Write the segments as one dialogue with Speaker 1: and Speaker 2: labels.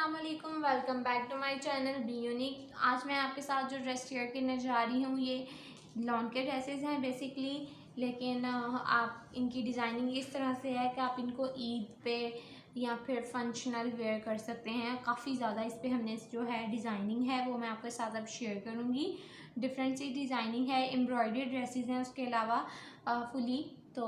Speaker 1: अस्सलामुअलैकुम, welcome back to my channel be unique. आज मैं आपके साथ जो ड्रेस शेयर करने जा रही हूँ ये लॉन के ड्रेसेस हैं बेसिकली, लेकिन आप इनकी डिज़ाइनिंग इस तरह से है कि आप इनको ईद पे या फिर फंक्शनल वेयर कर सकते हैं। काफ़ी ज़्यादा इस पे हमने जो है डिज़ाइनिंग है वो मैं आपके साथ अब शेयर करूँगी। डिफरेंट सी डिज़ाइनिंग है, एम्ब्रॉयडरी ड्रेसेस हैं उसके अलावा फुली। तो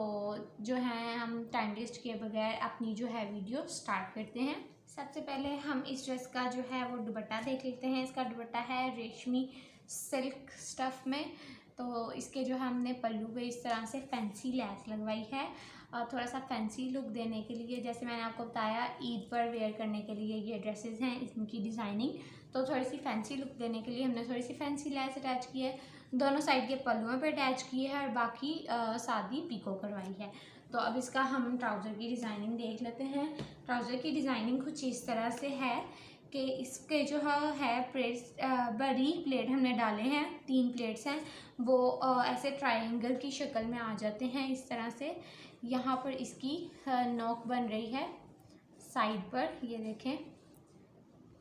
Speaker 1: जो है हम टाइम वेस्ट किए बगैर अपनी जो है वीडियो स्टार्ट करते हैं। सबसे पहले हम इस ड्रेस का जो है वो दुपट्टा देख लेते हैं। इसका दुपट्टा है रेशमी सिल्क स्टफ़ में। तो इसके जो हमने पल्लू पे इस तरह से फैंसी लैस लगवाई है, थोड़ा सा फैंसी लुक देने के लिए। जैसे मैंने आपको बताया ईद पर वेयर करने के लिए ये ड्रेसेस हैं, इनकी डिज़ाइनिंग तो थोड़ी सी फैंसी लुक देने के लिए हमने थोड़ी सी फैंसी लैस अटैच की है, दोनों साइड के पल्लुओं पे अटैच की है और बाकी सादी पीको करवाई है। तो अब इसका हम ट्राउज़र की डिज़ाइनिंग देख लेते हैं। ट्राउज़र की डिज़ाइनिंग कुछ इस तरह से है कि इसके जो है प्लेट्स, बड़ी प्लेट हमने डाले हैं, 3 प्लेट्स हैं वो ऐसे ट्रायंगल की शक्ल में आ जाते हैं इस तरह से। यहाँ पर इसकी नोक बन रही है साइड पर, ये देखें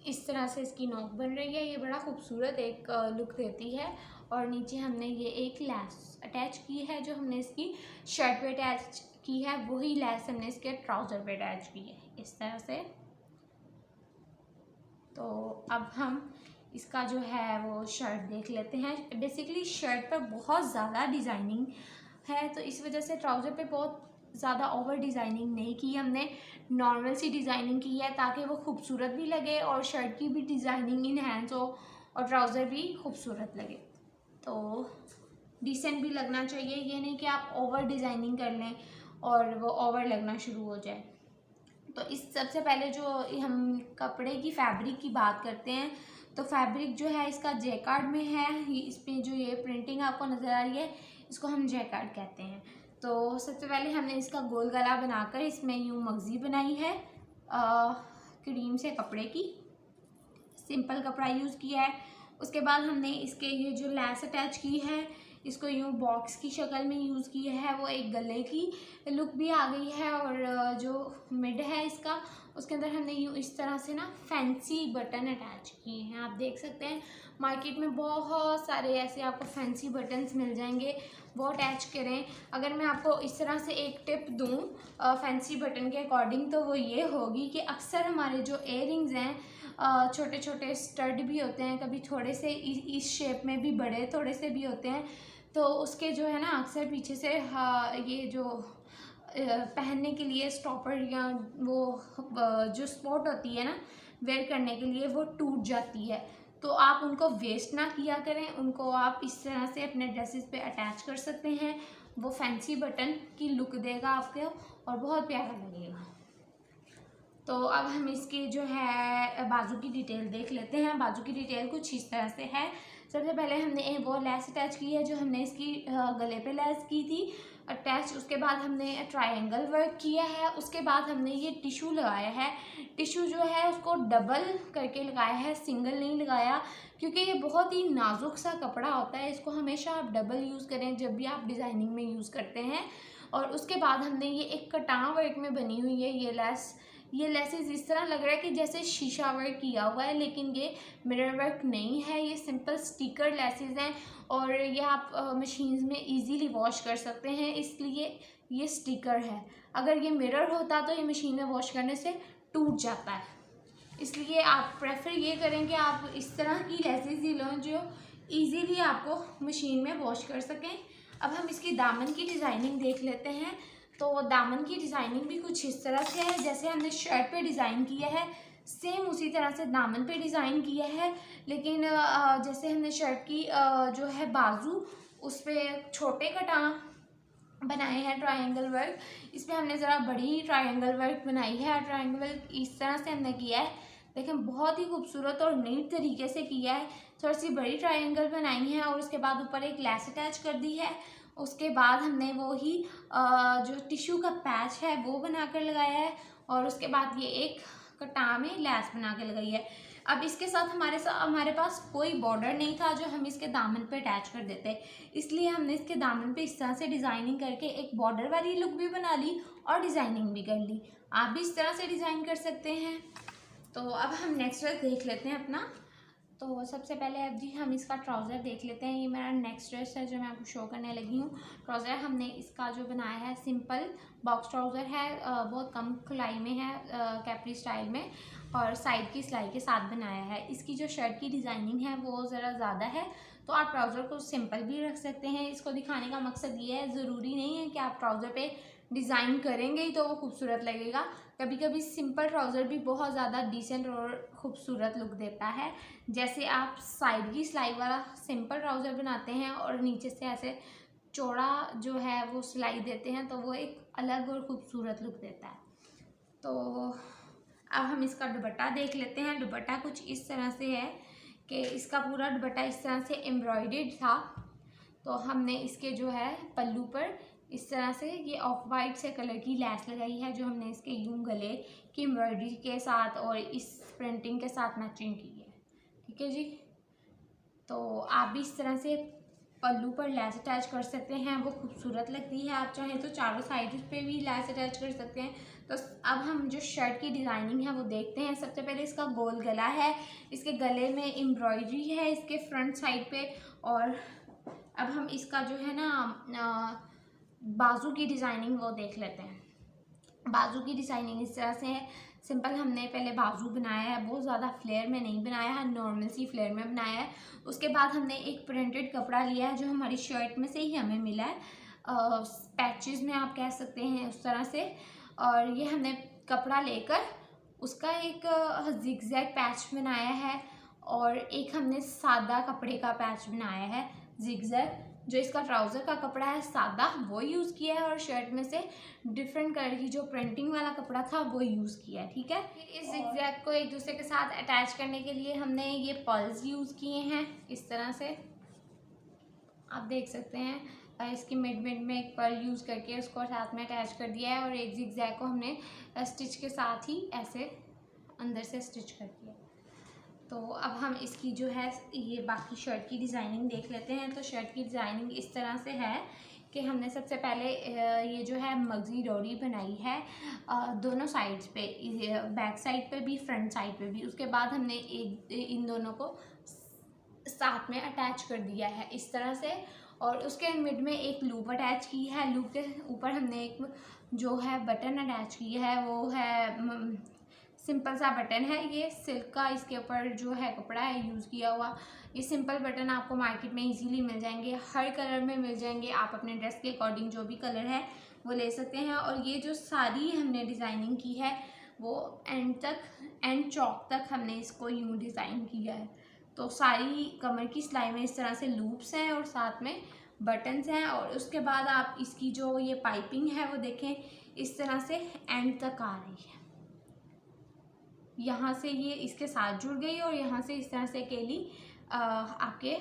Speaker 1: इस तरह से इसकी नोक बन रही है। ये बड़ा खूबसूरत एक लुक देती है। और नीचे हमने ये एक लैस अटैच की है जो हमने इसकी शर्ट पे अटैच की है, वही लैस हमने इसके ट्राउज़र पे अटैच की है इस तरह से। तो अब हम इसका जो है वो शर्ट देख लेते हैं। बेसिकली शर्ट पर बहुत ज़्यादा डिज़ाइनिंग है तो इस वजह से ट्राउज़र पे बहुत ज़्यादा ओवर डिज़ाइनिंग नहीं की हमने, नॉर्मल सी डिज़ाइनिंग की है ताकि वो खूबसूरत भी लगे और शर्ट की भी डिज़ाइनिंग इनहैंस हो और ट्राउज़र भी खूबसूरत लगे। तो डिसेंट भी लगना चाहिए, ये नहीं कि आप ओवर डिज़ाइनिंग कर लें और वो ओवर लगना शुरू हो जाए। तो इस सबसे पहले जो हम कपड़े की फैब्रिक की बात करते हैं तो फैब्रिक जो है इसका जैकार्ड में है। इस पर जो ये प्रिंटिंग आपको नज़र आ रही है इसको हम जैकार्ड कहते हैं। तो सबसे पहले हमने इसका गोल गला बनाकर इसमें यूँ मगज़ी बनाई है क्रीम से कपड़े की, सिंपल कपड़ा यूज़ किया है। उसके बाद हमने इसके ये जो लैस अटैच की है इसको यूँ बॉक्स की शक्ल में यूज़ किया है, वो एक गले की लुक भी आ गई है। और जो मिड है इसका उसके अंदर हमने यूँ इस तरह से ना फैंसी बटन अटैच किए हैं। आप देख सकते हैं मार्केट में बहुत सारे ऐसे आपको फैंसी बटन्स मिल जाएंगे, वो अटैच करें। अगर मैं आपको इस तरह से एक टिप दूँ फैंसी बटन के अकॉर्डिंग तो वो ये होगी कि अक्सर हमारे जो इयररिंग्स हैं छोटे छोटे स्टड भी होते हैं, कभी थोड़े से इस शेप में भी बड़े थोड़े से भी होते हैं, तो उसके जो है ना अक्सर पीछे से ये जो पहनने के लिए स्टॉपर या वो जो स्पॉट होती है ना वेयर करने के लिए वो टूट जाती है। तो आप उनको वेस्ट ना किया करें, उनको आप इस तरह से अपने ड्रेसेस पे अटैच कर सकते हैं। वो फैंसी बटन की लुक देगा आपको और बहुत प्यारा लगेगा। तो अब हम इसकी जो है बाजू की डिटेल देख लेते हैं। बाजू की डिटेल कुछ इस तरह से है। सबसे पहले हमने वो लेस अटैच की है जो हमने इसकी गले पे लेस की थी अटैच। उसके बाद हमने ट्रायंगल वर्क किया है। उसके बाद हमने ये टिशू लगाया है। टिशू जो है उसको डबल करके लगाया है, सिंगल नहीं लगाया, क्योंकि ये बहुत ही नाजुक सा कपड़ा होता है। इसको हमेशा आप डबल यूज़ करें जब भी आप डिज़ाइनिंग में यूज़ करते हैं। और उसके बाद हमने ये एक कटां वर्क में बनी हुई है ये लेसेस इस तरह लग रहा है कि जैसे शीशा वर्क किया हुआ है, लेकिन ये मिरर वर्क नहीं है, ये सिंपल स्टिकर लेसेस हैं और ये आप मशीन्स में इजीली वॉश कर सकते हैं, इसलिए ये स्टिकर है। अगर ये मिरर होता तो ये मशीन में वॉश करने से टूट जाता है, इसलिए आप प्रेफर ये करें कि आप इस तरह की लेसेस ही लो जो ईजीली आपको मशीन में वॉश कर सकें। अब हम इसकी दामन की डिज़ाइनिंग देख लेते हैं। तो दामन की डिज़ाइनिंग भी कुछ इस तरह से है, जैसे हमने शर्ट पे डिज़ाइन किया है सेम उसी तरह से दामन पे डिज़ाइन किया है। लेकिन जैसे हमने शर्ट की जो है बाजू उस पर छोटे कटां बनाए हैं ट्रायंगल वर्क, इस पर हमने ज़रा बड़ी ट्रायंगल वर्क बनाई है। ट्रायंगल वर्क इस तरह से हमने किया है, लेकिन बहुत ही खूबसूरत और नीट तरीके से किया है। थोड़ी सी बड़ी ट्रायंगल बनाई है और उसके बाद ऊपर एक लैस अटैच कर दी है। उसके बाद हमने वो ही जो टिश्यू का पैच है वो बना कर लगाया है और उसके बाद ये एक कटां में लैस बना के लगाई है। अब इसके साथ हमारे पास कोई बॉर्डर नहीं था जो हम इसके दामन पे अटैच कर देते, इसलिए हमने इसके दामन पे इस तरह से डिज़ाइनिंग करके एक बॉर्डर वाली लुक भी बना ली और डिज़ाइनिंग भी कर ली। आप भी इस तरह से डिज़ाइन कर सकते हैं। तो अब हम नेक्स्ट ड्रेस देख लेते हैं अपना। तो सबसे पहले अब जी हम इसका ट्राउज़र देख लेते हैं। ये मेरा नेक्स्ट ड्रेस है जो मैं आपको शो करने लगी हूँ। ट्राउज़र हमने इसका जो बनाया है सिंपल बॉक्स ट्राउज़र है, बहुत कम खुलाई में है, कैप्री स्टाइल में, और साइड की सिलाई के साथ बनाया है। इसकी जो शर्ट की डिज़ाइनिंग है वो ज़रा ज़्यादा है, तो आप ट्राउज़र को सिंपल भी रख सकते हैं। इसको दिखाने का मकसद ये है, ज़रूरी नहीं है कि आप ट्राउज़र पे डिज़ाइन करेंगे ही तो वो खूबसूरत लगेगा। कभी कभी सिंपल ट्राउज़र भी बहुत ज़्यादा डिसेंट और खूबसूरत लुक देता है। जैसे आप साइड की सिलाई वाला सिंपल ट्राउज़र बनाते हैं और नीचे से ऐसे चौड़ा जो है वो सिलाई देते हैं, तो वो एक अलग और ख़ूबसूरत लुक देता है। तो अब हम इसका दुपट्टा देख लेते हैं। दुपट्टा कुछ इस तरह से है कि इसका पूरा दुपट्टा इस तरह से एम्ब्रॉयडर्ड था। तो हमने इसके जो है पल्लू पर इस तरह से ये ऑफ वाइट से कलर की लैस लगाई है, जो हमने इसके यूं गले की एम्ब्रॉयडरी के साथ और इस प्रिंटिंग के साथ मैचिंग की है। ठीक है जी। तो आप भी इस तरह से पल्लू पर लैस अटैच कर सकते हैं, वो खूबसूरत लगती है। आप चाहें तो चारों साइड पे भी लैस अटैच कर सकते हैं। तो अब हम जो शर्ट की डिज़ाइनिंग है वो देखते हैं। सबसे पहले इसका गोल गला है, इसके गले में एम्ब्रॉयडरी है इसके फ्रंट साइड पे। और अब हम इसका जो है ना बाजू की डिज़ाइनिंग वो देख लेते हैं। बाजू की डिज़ाइनिंग इस तरह से है। सिंपल हमने पहले बाजू बनाया है, बहुत ज़्यादा फ्लेयर में नहीं बनाया है, नॉर्मल सी फ्लेयर में बनाया है। उसके बाद हमने एक प्रिंटेड कपड़ा लिया है जो हमारी शर्ट में से ही हमें मिला है, पैचेस में आप कह सकते हैं उस तरह से। और ये हमने कपड़ा लेकर उसका एक जिगजैग पैच बनाया है, और एक हमने सादा कपड़े का पैच बनाया है जिगजैग। जो इसका ट्राउज़र का कपड़ा है सादा वो यूज़ किया है, और शर्ट में से डिफरेंट कलर की जो प्रिंटिंग वाला कपड़ा था वो यूज़ किया है। ठीक है। इस जिगजैग को एक दूसरे के साथ अटैच करने के लिए हमने ये पर्ल्स यूज़ किए हैं इस तरह से, आप देख सकते हैं। इसकी मिड में एक पर्ल यूज़ करके उसको साथ में अटैच कर दिया है, और एक जिगजैग को हमने स्टिच के साथ ही ऐसे अंदर से स्टिच कर दिया। तो अब हम इसकी जो है ये बाकी शर्ट की डिज़ाइनिंग देख लेते हैं। तो शर्ट की डिज़ाइनिंग इस तरह से है कि हमने सबसे पहले ये जो है मगजी डोरी बनाई है दोनों साइड्स पे, बैक साइड पे भी फ्रंट साइड पे भी। उसके बाद हमने इन दोनों को साथ में अटैच कर दिया है इस तरह से, और उसके मिड में एक लूप अटैच की है। लूप के ऊपर हमने एक जो है बटन अटैच की है, वो है सिंपल सा बटन है, ये सिल्क का इसके ऊपर जो है कपड़ा है यूज़ किया हुआ। ये सिंपल बटन आपको मार्केट में इजीली मिल जाएंगे, हर कलर में मिल जाएंगे। आप अपने ड्रेस के अकॉर्डिंग जो भी कलर है वो ले सकते हैं। और ये जो सारी हमने डिज़ाइनिंग की है वो एंड चौक तक हमने इसको यूँ डिज़ाइन किया है। तो सारी कमर की सिलाई में इस तरह से लूप्स हैं और साथ में बटन्स हैं। और उसके बाद आप इसकी जो ये पाइपिंग है वो देखें, इस तरह से एंड तक आ रही है। यहाँ से ये इसके साथ जुड़ गई, और यहाँ से इस तरह से केली आपके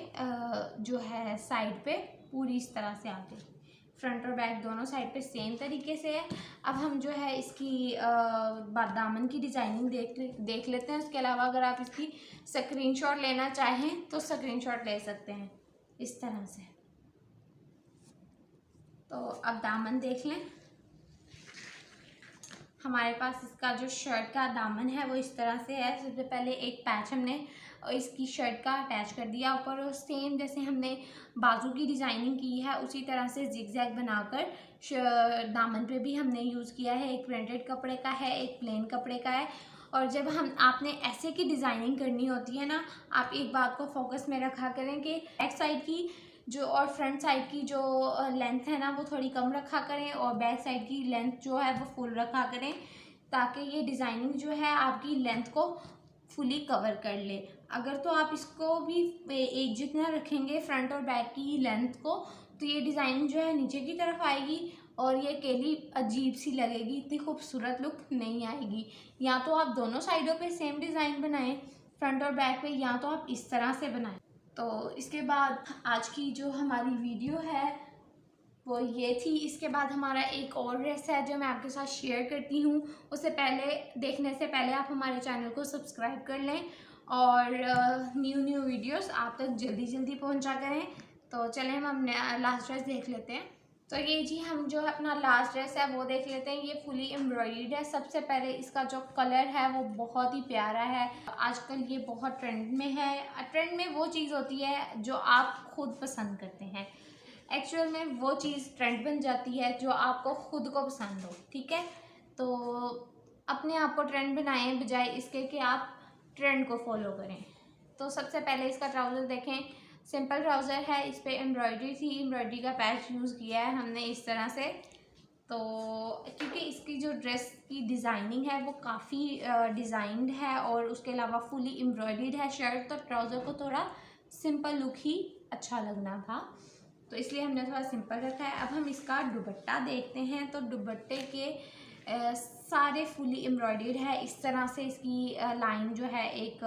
Speaker 1: जो है साइड पे पूरी इस तरह से आ गई। फ्रंट और बैक दोनों साइड पे सेम तरीके से है। अब हम जो है इसकी दामन की डिज़ाइनिंग देख लेते हैं। उसके अलावा अगर आप इसकी स्क्रीनशॉट लेना चाहें तो स्क्रीनशॉट ले सकते हैं इस तरह से। तो अब दामन देख लें। हमारे पास इसका जो शर्ट का दामन है वो इस तरह से है। सबसे पहले एक पैच हमने इसकी शर्ट का अटैच कर दिया ऊपर, और सेम जैसे हमने बाजू की डिज़ाइनिंग की है उसी तरह से जिगजैग बनाकर दामन पे भी हमने यूज़ किया है। एक प्रिंटेड कपड़े का है, एक प्लेन कपड़े का है। और जब आपने ऐसे की डिज़ाइनिंग करनी होती है ना, आप एक बात को फोकस में रखा करें कि बैक साइड की जो और फ्रंट साइड की जो लेंथ है ना वो थोड़ी कम रखा करें, और बैक साइड की लेंथ जो है वो फुल रखा करें, ताकि ये डिज़ाइनिंग जो है आपकी लेंथ को फुली कवर कर ले। अगर तो आप इसको भी एक जितना रखेंगे फ्रंट और बैक की लेंथ को, तो ये डिज़ाइनिंग जो है नीचे की तरफ आएगी और ये केली अजीब सी लगेगी, इतनी खूबसूरत लुक नहीं आएगी। या तो आप दोनों साइडों पे सेम डिज़ाइन बनाएं फ्रंट और बैक पे, या तो आप इस तरह से बनाएं। तो इसके बाद आज की जो हमारी वीडियो है वो ये थी। इसके बाद हमारा एक और ड्रेस है जो मैं आपके साथ शेयर करती हूँ। उससे पहले देखने से पहले आप हमारे चैनल को सब्सक्राइब कर लें, और न्यू वीडियोस आप तक जल्दी पहुँचा करें। तो चलें हम लास्ट ड्रेस देख लेते हैं। तो ये जी हम जो अपना लास्ट ड्रेस है वो देख लेते हैं। ये फुली एम्ब्रॉयडर्ड है। सबसे पहले इसका जो कलर है वो बहुत ही प्यारा है। आजकल ये बहुत ट्रेंड में है। ट्रेंड में वो चीज़ होती है जो आप खुद पसंद करते हैं। एक्चुअल में वो चीज़ ट्रेंड बन जाती है जो आपको खुद को पसंद हो, ठीक है। तो अपने आप को ट्रेंड बनाएं बजाय इसके कि आप ट्रेंड को फॉलो करें। तो सबसे पहले इसका ट्राउज़र देखें। सिंपल ट्राउज़र है, इस पर एम्ब्रॉयडरी थी, एम्ब्रॉयडरी का पैच यूज़ किया है हमने इस तरह से। तो क्योंकि इसकी जो ड्रेस की डिज़ाइनिंग है वो काफ़ी डिज़ाइंड है और उसके अलावा फुली एम्ब्रॉयडर्ड है शर्ट, तो ट्राउज़र को थोड़ा सिंपल लुक ही अच्छा लगना था, तो इसलिए हमने थोड़ा सिंपल रखा है। अब हम इसका दुपट्टा देखते हैं। तो दुपट्टे के सारे फुली एम्ब्रॉयडर्ड है। इस तरह से इसकी लाइन जो है एक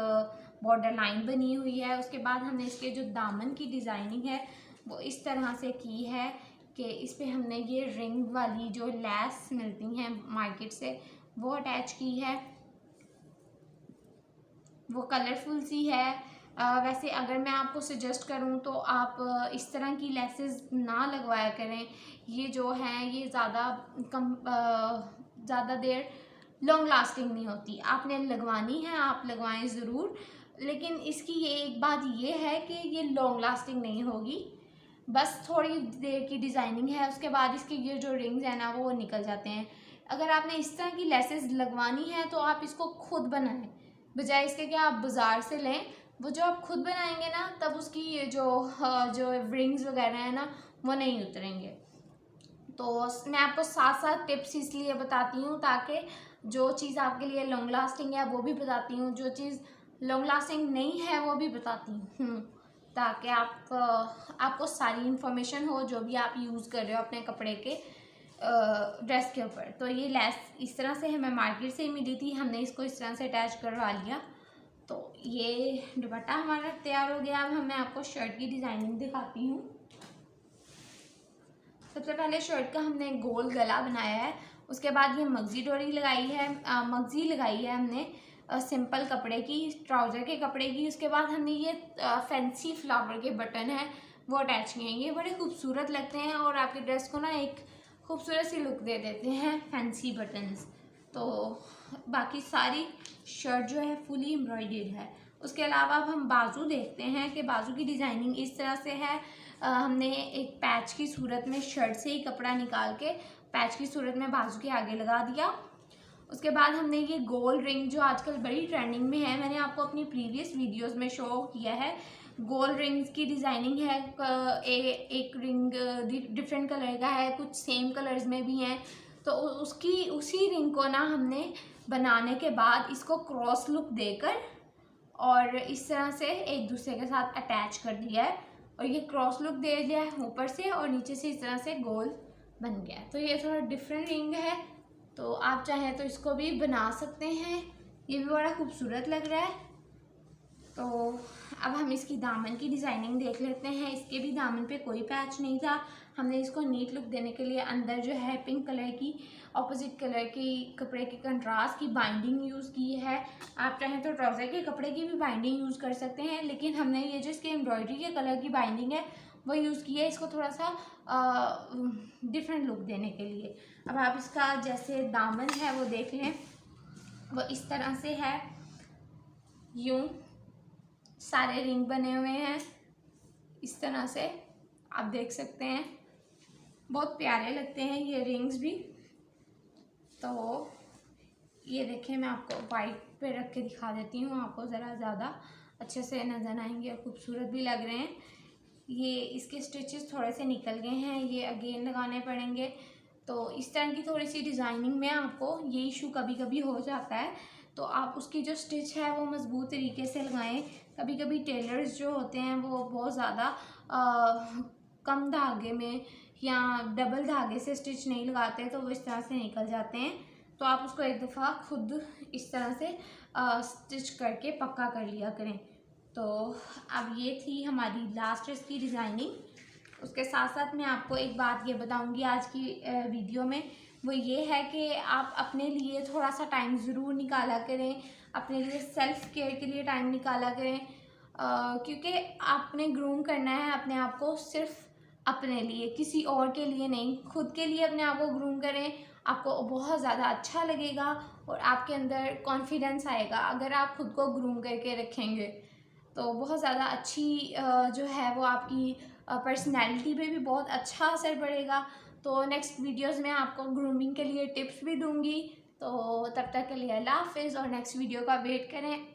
Speaker 1: बॉर्डर लाइन बनी हुई है। उसके बाद हमने इसके जो दामन की डिज़ाइनिंग है वो इस तरह से की है कि इस पर हमने ये रिंग वाली जो लैस मिलती हैं मार्केट से वो अटैच की है। वो कलरफुल सी है। वैसे अगर मैं आपको सजेस्ट करूं तो आप इस तरह की लेसेस ना लगवाया करें। ये जो है ये ज़्यादा देर लॉन्ग लास्टिंग नहीं होती। आपने लगवानी है आप लगवाएं ज़रूर, लेकिन इसकी ये एक बात ये है कि ये लॉन्ग लास्टिंग नहीं होगी। बस थोड़ी देर की डिज़ाइनिंग है, उसके बाद इसके ये जो रिंग्स हैं ना वो निकल जाते हैं। अगर आपने इस तरह की लेसेस लगवानी है तो आप इसको खुद बनाएं बजाय इसके कि आप बाज़ार से लें। वो जो आप खुद बनाएंगे ना तब उसकी ये जो रिंग्स वगैरह है ना वो नहीं उतरेंगे। तो मैं आपको साथ साथ टिप्स इसलिए बताती हूँ ताकि जो चीज़ आपके लिए लॉन्ग लास्टिंग है वो भी बताती हूँ, जो चीज़ लॉन्ग लास्टिंग नहीं है वो भी बताती हूँ, ताकि आपको सारी इन्फॉर्मेशन हो जो भी आप यूज़ कर रहे हो अपने कपड़े के ड्रेस के ऊपर। तो ये लेस इस तरह से हमें मार्केट से ही मिली थी, हमने इसको इस तरह से अटैच करवा लिया। तो ये दुपट्टा हमारा तैयार हो गया। अब मैं आपको शर्ट की डिज़ाइनिंग दिखाती हूँ। सबसे पहले शर्ट का हमने गोल गला बनाया है। उसके बाद ये मगजी डोरी लगाई है, मगजी लगाई है हमने सिंपल कपड़े की, ट्राउज़र के कपड़े की। उसके बाद हमने ये फैंसी फ्लावर के बटन है वो अटैच किए हैं। ये बड़े खूबसूरत लगते हैं और आपके ड्रेस को ना एक खूबसूरत सी लुक दे देते हैं फैंसी बटन्स। तो बाकी सारी शर्ट जो है फुली एम्ब्रॉयडर्ड है। उसके अलावा अब हम बाजू देखते हैं कि बाजू की डिज़ाइनिंग इस तरह से है। हमने एक पैच की सूरत में शर्ट से ही कपड़ा निकाल के पैच की सूरत में बाजू के आगे लगा दिया। उसके बाद हमने ये गोल रिंग जो आजकल बड़ी ट्रेंडिंग में है, मैंने आपको अपनी प्रीवियस वीडियोस में शो किया है। गोल रिंग्स की डिज़ाइनिंग है। एक रिंग डिफरेंट कलर का है, कुछ सेम कलर्स में भी हैं। तो उसी रिंग को ना हमने बनाने के बाद इसको क्रॉस लुक देकर और इस तरह से एक दूसरे के साथ अटैच कर दिया है और ये क्रॉस लुक दे दिया है ऊपर से और नीचे से इस तरह से गोल बन गया है। तो ये थोड़ा डिफरेंट रिंग है, तो आप चाहें तो इसको भी बना सकते हैं। ये भी बड़ा खूबसूरत लग रहा है। तो अब हम इसकी दामन की डिज़ाइनिंग देख लेते हैं। इसके भी दामन पे कोई पैच नहीं था। हमने इसको नीट लुक देने के लिए अंदर जो है पिंक कलर की ऑपोजिट कलर की कपड़े के कंट्रास्ट की बाइंडिंग यूज़ की है। आप चाहें तो ट्राउज़र के कपड़े की भी बाइंडिंग यूज़ कर सकते हैं, लेकिन हमने ये जो इसके एम्ब्रॉयडरी के कलर की बाइंडिंग है वो यूज़ की है इसको थोड़ा सा डिफरेंट लुक देने के लिए। अब आप इसका जैसे दामन है वो देख लें, वो इस तरह से है। यूँ सारे रिंग बने हुए हैं इस तरह से, आप देख सकते हैं। बहुत प्यारे लगते हैं ये रिंग्स भी। तो ये देखें, मैं आपको वाइट पे रख के दिखा देती हूँ, आपको ज़रा ज़्यादा अच्छे से नज़र आएंगे और खूबसूरत भी लग रहे हैं। ये इसके स्टिचेस थोड़े से निकल गए हैं, ये अगेन लगाने पड़ेंगे। तो इस तरह की थोड़ी सी डिज़ाइनिंग में आपको ये इशू कभी कभी हो जाता है, तो आप उसकी जो स्टिच है वो मज़बूत तरीके से लगाएं। कभी कभी टेलर्स जो होते हैं वो बहुत ज़्यादा कम धागे में या डबल धागे से स्टिच नहीं लगाते, तो वो इस तरह से निकल जाते हैं। तो आप उसको एक दफ़ा खुद इस तरह से स्टिच करके पक्का कर लिया करें। तो अब ये थी हमारी लास्ट ड्रेस की डिज़ाइनिंग। उसके साथ साथ मैं आपको एक बात ये बताऊंगी आज की वीडियो में, वो ये है कि आप अपने लिए थोड़ा सा टाइम ज़रूर निकाला करें, अपने लिए सेल्फ़ केयर के लिए टाइम निकाला करें। क्योंकि आपने ग्रूम करना है अपने आप को सिर्फ अपने लिए, किसी और के लिए नहीं, खुद के लिए अपने आप को ग्रूम करें। आपको बहुत ज़्यादा अच्छा लगेगा और आपके अंदर कॉन्फिडेंस आएगा अगर आप खुद को ग्रूम करके रखेंगे। तो बहुत ज़्यादा अच्छी जो है वो आपकी पर्सनैलिटी पे भी बहुत अच्छा असर पड़ेगा। तो नेक्स्ट वीडियोज़ में आपको ग्रूमिंग के लिए टिप्स भी दूँगी। तो तब तक के लिए अल्लाह हाफ़िज़ और नेक्स्ट वीडियो का वेट करें।